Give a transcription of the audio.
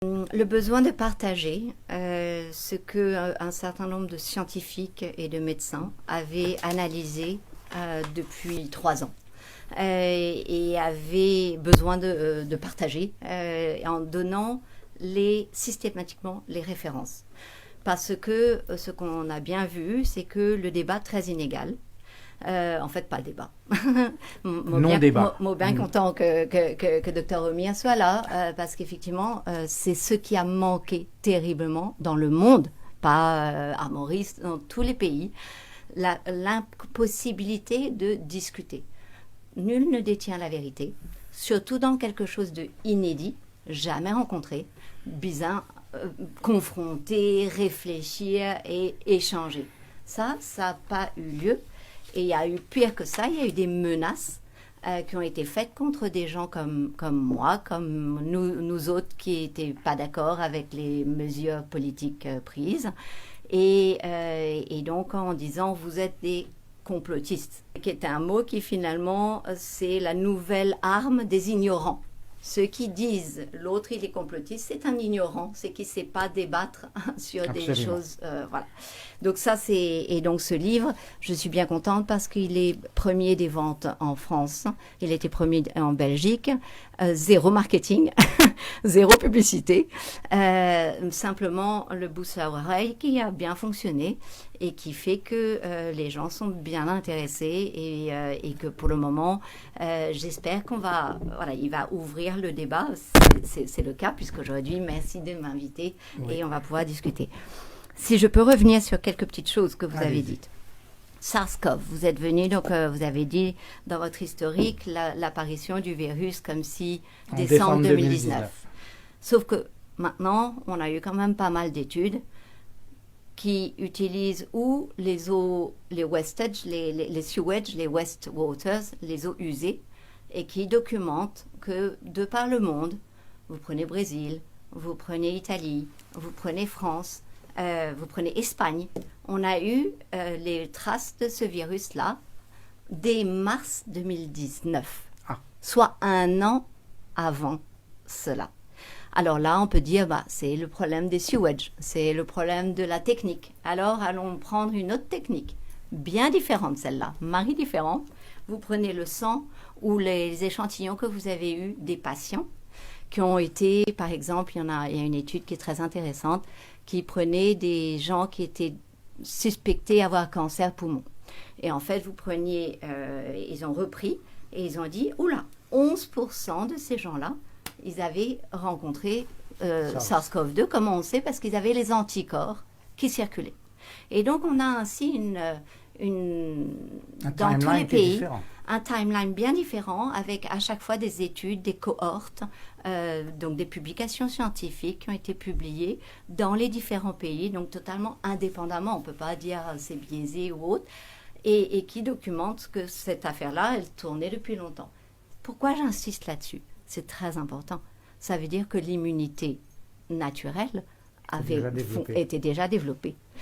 Le besoin de partager ce que un certain nombre de scientifiques et de médecins avaient analysé depuis 3 ans et avaient besoin de partager en donnant systématiquement les références. Parce que ce qu'on a bien vu, c'est que le débat est très inégal. En fait, pas le débat. Non-débat. Bien content que Dr Omir soit là, parce qu'effectivement, c'est ce qui a manqué terriblement dans le monde, pas à Maurice, dans tous les pays, l'impossibilité de discuter. Nul ne détient la vérité, surtout dans quelque chose de inédit, jamais rencontré, bizarre, confronter, réfléchir et échanger. Ça n'a pas eu lieu. Et il y a eu pire que ça, il y a eu des menaces qui ont été faites contre des gens comme moi, comme nous autres qui n'étaient pas d'accord avec les mesures politiques prises. Et donc en disant vous êtes des complotistes, qui est un mot qui finalement c'est la nouvelle arme des ignorants. Ceux qui disent l'autre il est complotiste, c'est un ignorant, c'est qui ne sait pas débattre sur des choses. Voilà. Donc ça et donc ce livre, je suis bien contente parce qu'il est premier des ventes en France, il était premier en Belgique, zéro marketing, zéro publicité, simplement le bouche à oreille qui a bien fonctionné et qui fait que les gens sont bien intéressés et que pour le moment, j'espère il va ouvrir le débat. C'est le cas puisqu'aujourd'hui, merci de m'inviter et on va pouvoir discuter. Si je peux revenir sur quelques petites choses que vous avez dites. SARS-CoV, vous êtes venu, donc vous avez dit dans votre historique l'apparition du virus comme si décembre 2019. Sauf que maintenant, on a eu quand même pas mal d'études qui utilisent ou les eaux, les wastage, les sewage, les wastewaters, les eaux usées, et qui documentent que de par le monde, vous prenez Brésil, vous prenez Italie, vous prenez France, vous prenez Espagne, on a eu les traces de ce virus-là dès mars 2019, soit 1 an avant cela. Alors là, on peut dire, c'est le problème des sewage, c'est le problème de la technique. Alors, allons prendre une autre technique, bien différente celle-là, mari différente. Vous prenez le sang ou les échantillons que vous avez eus des patients qui ont été, par exemple, il y a une étude qui est très intéressante, qui prenait des gens qui étaient suspectés avoir cancer poumon. Et en fait, vous preniez, ils ont repris et ils ont dit, 11% de ces gens-là, ils avaient rencontré SARS-CoV-2, comme on sait, parce qu'ils avaient les anticorps qui circulaient. Et donc, on a ainsi dans tous les pays, un timeline bien différent, avec à chaque fois des études, des cohortes, donc des publications scientifiques qui ont été publiées dans les différents pays, donc totalement indépendamment, on ne peut pas dire c'est biaisé ou autre, et qui documentent que cette affaire-là, elle tournait depuis longtemps. Pourquoi j'insiste là-dessus ? C'est très important. Ça veut dire que l'immunité naturelle était déjà développée.